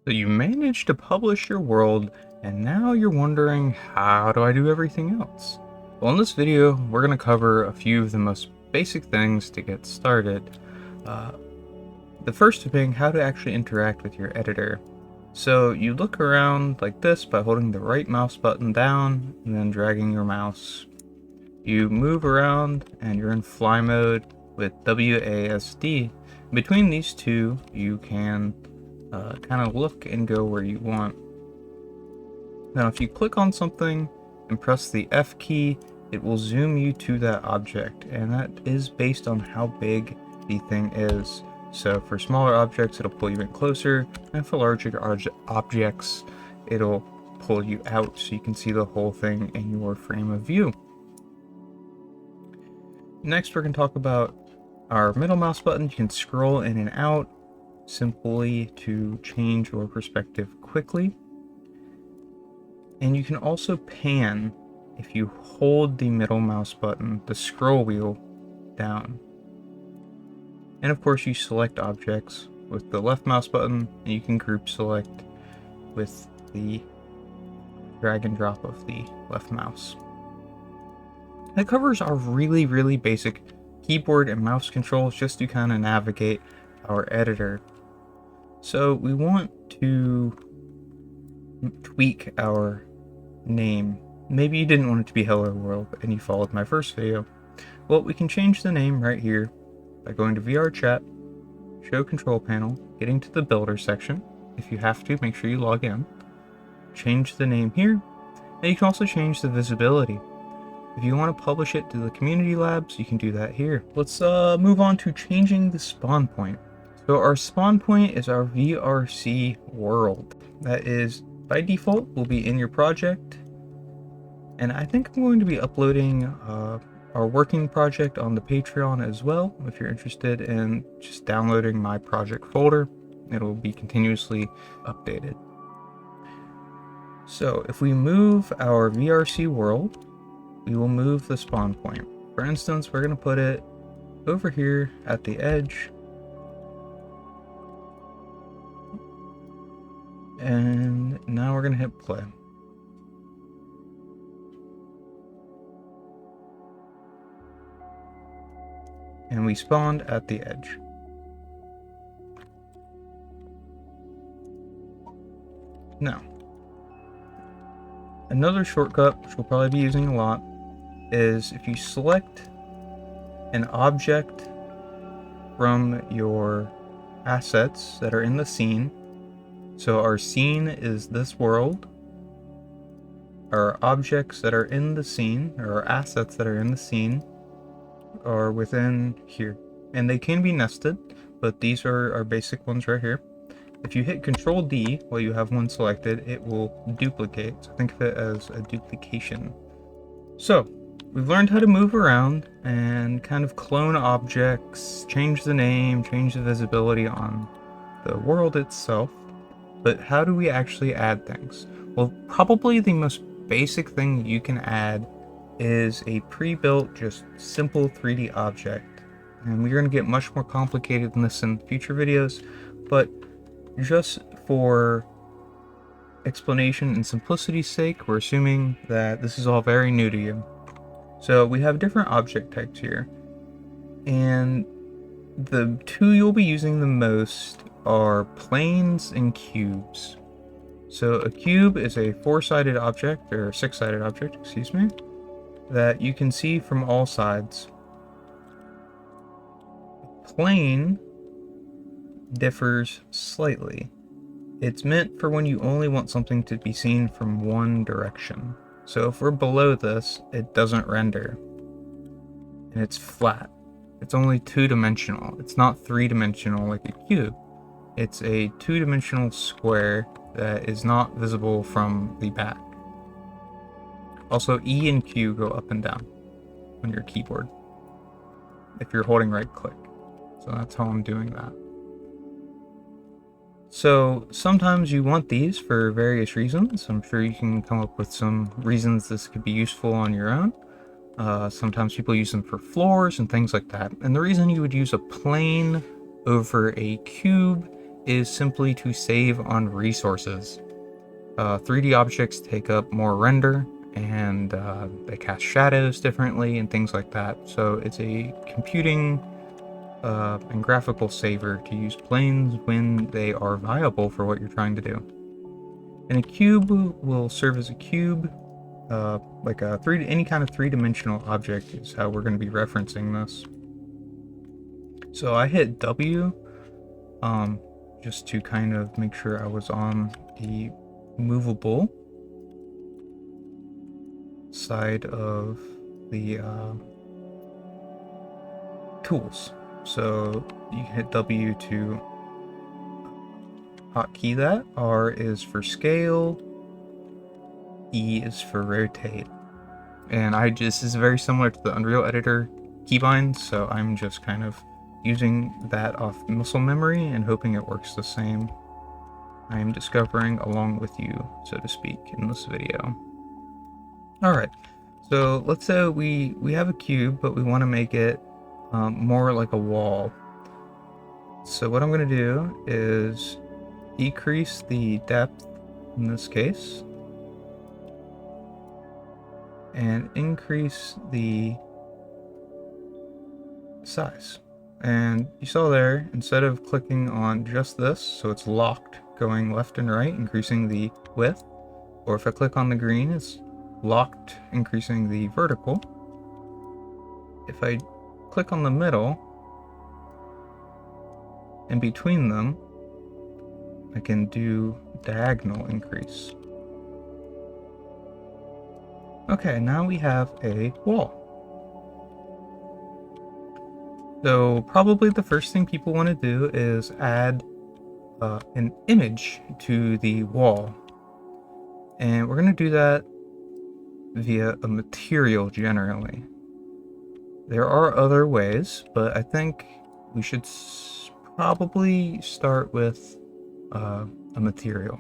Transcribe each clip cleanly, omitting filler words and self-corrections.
So you managed to publish your world, and now you're wondering, how do I do everything else? Well, in this video, we're going to cover a few of the most basic things to get started. Uh, the first being how to actually interact with your editor. So you look around like this by holding the right mouse button down and then dragging your mouse. You move around and you're in fly mode with WASD. Between these two, you can kind of look and go where you want. Now, if you click on something and press the F key, it will zoom you to that object, and that is based on how big the thing is. So for smaller objects, it'll pull you in closer, and for larger objects, it'll pull you out so you can see the whole thing in your frame of view. Next, we're going to talk about our middle mouse button. You can scroll in and out simply to change your perspective quickly. And you can also pan if you hold the middle mouse button, the scroll wheel, down. And of course, you select objects with the left mouse button, and you can group select with the drag and drop of the left mouse. That covers our really basic keyboard and mouse controls just to kind of navigate our editor. So we want to tweak our name. Maybe you didn't want it to be Hello World and you followed my first video. Well, we can change the name right here by going to VRChat, show control panel, getting to the builder section. If you have to, make sure you log in. Change the name here, and you can also change the visibility. If you want to publish it to the community labs, you can do that here. Let's move on to changing the spawn point. So our spawn point is our VRC world. That is, by default, will be in your project. And I think I'm going to be uploading our working project on the Patreon as well. If you're interested in just downloading my project folder, it'll be continuously updated. So if we move our VRC world, we will move the spawn point. For instance, we're going to put it over here at the edge. And now we're going to hit play. And we spawned at the edge. Now, another shortcut, which we'll probably be using a lot, is if you select an object from your assets that are in the scene. So our scene is this world. Our objects that are in the scene, or our assets that are in the scene, are within here. And they can be nested, but these are our basic ones right here. If you hit Control D while you have one selected, it will duplicate. So think of it as a duplication. So we've learned how to move around and kind of clone objects, change the name, change the visibility on the world itself. But how do we actually add things? Well, probably the most basic thing you can add is a pre-built, just simple 3D object. And we're going to get much more complicated than this in future videos, but just for explanation and simplicity's sake, we're assuming that this is all very new to you. So we have different object types here, and the two you'll be using the most are planes and cubes. So a cube is a four-sided object, or six-sided object, excuse me, that you can see from all sides. A plane differs slightly. It's meant for when you only want something to be seen from one direction. So if we're below this, it doesn't render. And it's flat. It's only two-dimensional. It's not three-dimensional like a cube. It's a two-dimensional square that is not visible from the back. Also, E and Q go up and down on your keyboard if you're holding right click. So that's how I'm doing that. So sometimes you want these for various reasons. I'm sure you can come up with some reasons this could be useful on your own. Sometimes people use them for floors and things like that. And the reason you would use a plane over a cube is simply to save on resources. 3D objects take up more render, and they cast shadows differently and things like that. So it's a computing and graphical saver to use planes when they are viable for what you're trying to do. And a cube will serve as a cube, like any kind of three-dimensional object is how we're going to be referencing this. So I hit W just to kind of make sure I was on the movable side of the tools. So you can hit W to hotkey that. R is for scale, E is for rotate. And this is very similar to the Unreal Editor keybind, so I'm just kind of using that off muscle memory and hoping it works the same. I am discovering along with you, so to speak, in this video. Alright, so let's say we have a cube, but we want to make it more like a wall. So what I'm going to do is decrease the depth in this case, and increase the size. And you saw there, instead of clicking on just this, so it's locked going left and right, increasing the width, or if I click on the green, it's locked, increasing the vertical. If I click on the middle, in between them, I can do diagonal increase. Okay, now we have a wall. So probably the first thing people want to do is add an image to the wall. And we're going to do that via a material generally. There are other ways, but I think we should probably start with a material.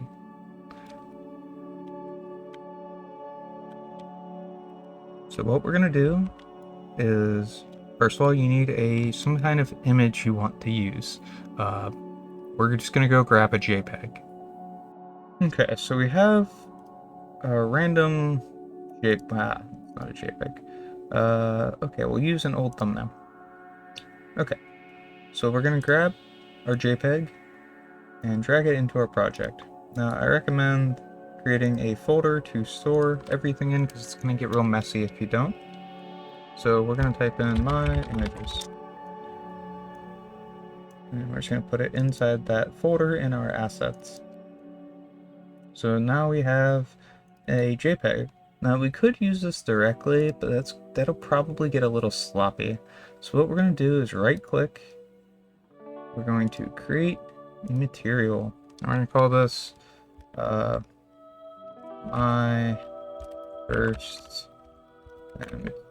So what we're going to do is, first of all, you need some kind of image you want to use. We're just going to go grab a JPEG. Okay, so we have a random JPEG. Not a JPEG. Okay, we'll use an old thumbnail. Okay, so we're going to grab our JPEG and drag it into our project. Now, I recommend creating a folder to store everything in, because it's going to get real messy if you don't. So we're going to type in my images. And we're just going to put it inside that folder in our assets. So now we have a JPEG. Now we could use this directly, but that'll probably get a little sloppy. So what we're going to do is right click. We're going to create a material. I'm going to call this my first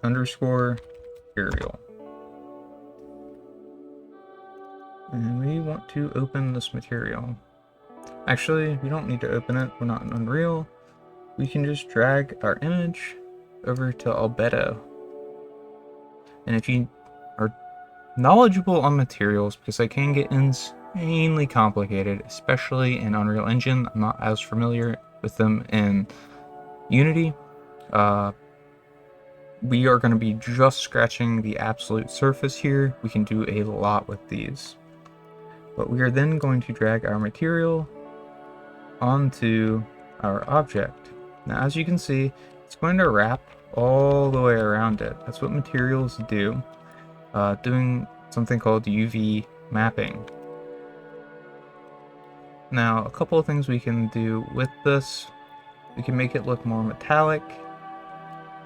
underscore material. And we want to open this material. Actually, we don't need to open it. We're not in Unreal. We can just drag our image over to Albedo. And if you are knowledgeable on materials, because they can get insanely complicated, especially in Unreal Engine. I'm not as familiar with them in Unity. We are going to be just scratching the absolute surface here. We can do a lot with these. But we are then going to drag our material onto our object. Now, as you can see, it's going to wrap all the way around it. That's what materials do, doing something called UV mapping. Now, a couple of things we can do with this. We can make it look more metallic,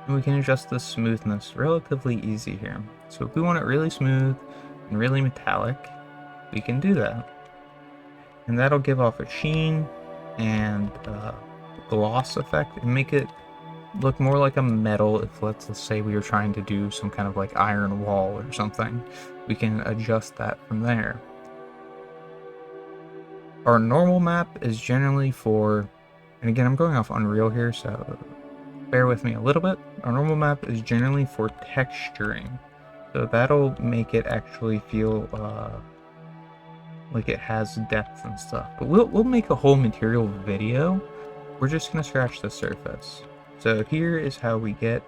and we can adjust the smoothness relatively easy here. So if we want it really smooth and really metallic, we can do that. And that'll give off a sheen and gloss effect and make it look more like a metal. If let's say we were trying to do some kind of like iron wall or something, we can adjust that from there. Our normal map is generally for, and again, I'm going off Unreal here, so bear with me a little bit. Our normal map is generally for texturing. So that'll make it actually feel like it has depth and stuff. But we'll make a whole material video. We're just gonna scratch the surface. So here is how we get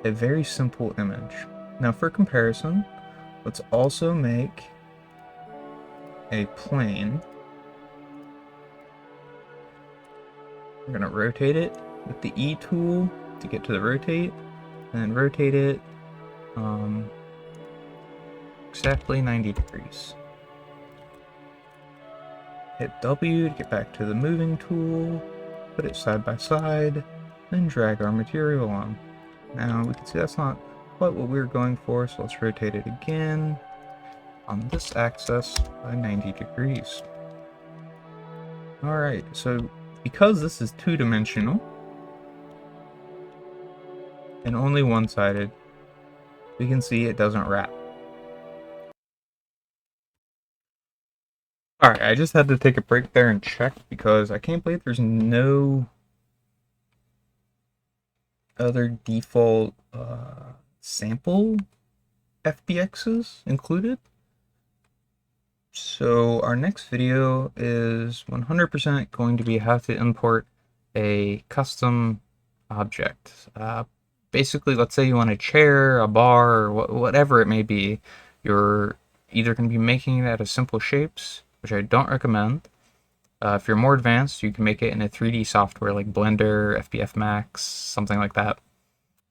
a very simple image. Now for comparison, let's also make a plane. We're gonna rotate it with the E tool to get to the rotate, and then rotate it exactly 90 degrees. Hit W to get back to the moving tool, put it side by side, then drag our material on. Now we can see that's not quite what we were going for, so let's rotate it again on this axis by 90 degrees. Alright, so because this is two-dimensional and only one-sided, we can see it doesn't wrap. Alright, I just had to take a break there and check because I can't believe there's no other default sample FBXs included. So our next video is 100% going to be how to import a custom object. Basically, let's say you want a chair, a bar, or whatever it may be. You're either going to be making it out of simple shapes, which I don't recommend. If you're more advanced, you can make it in a 3D software like Blender, FBF Max, something like that.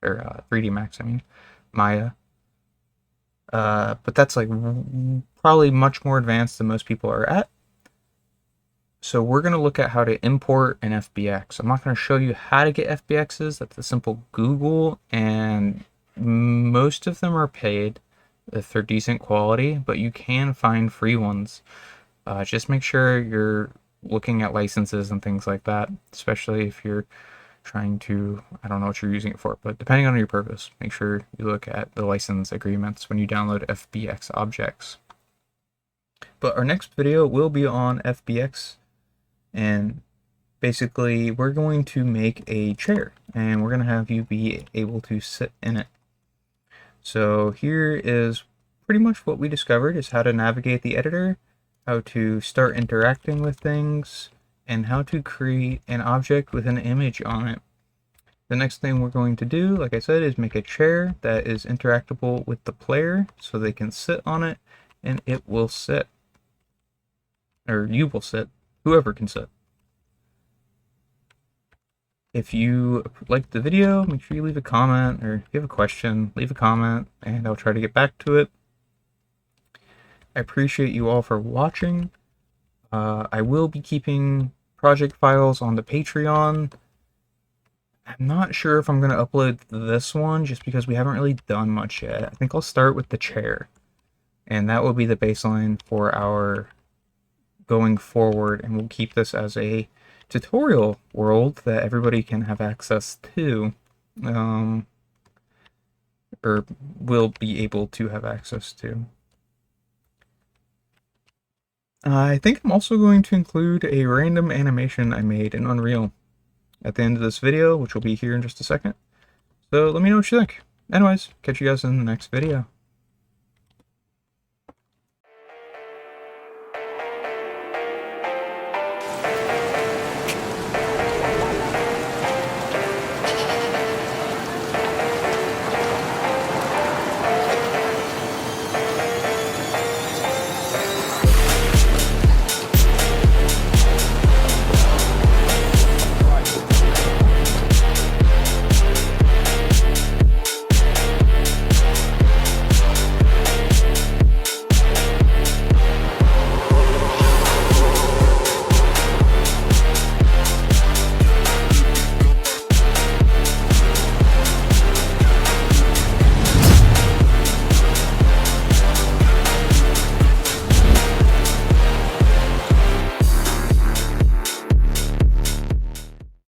Or 3D Max, I mean, Maya. But that's like probably much more advanced than most people are at. So we're going to look at how to import an FBX. I'm not going to show you how to get FBXs. That's a simple Google, and most of them are paid if they're decent quality, but you can find free ones. Just make sure you're looking at licenses and things like that, especially if you're trying to, I don't know what you're using it for, but depending on your purpose, make sure you look at the license agreements when you download FBX objects. But our next video will be on FBX, and basically we're going to make a chair and we're going to have you be able to sit in it. So here is pretty much what we discovered, is how to navigate the editor, how to start interacting with things, and how to create an object with an image on it. The next thing we're going to do, like I said, is make a chair that is interactable with the player so they can sit on it and it will sit. Or you will sit, whoever can sit. If you liked the video, make sure you leave a comment, or if you have a question, leave a comment and I'll try to get back to it. I appreciate you all for watching. I will be keeping project files on the Patreon. I'm not sure if I'm going to upload this one just because we haven't really done much yet. I think I'll start with the chair, and that will be the baseline for our going forward, and we'll keep this as a tutorial world that everybody can have access to, or will be able to have access to. I think I'm also going to include a random animation I made in Unreal at the end of this video, which will be here in just a second. So let me know what you think. Anyways, catch you guys in the next video.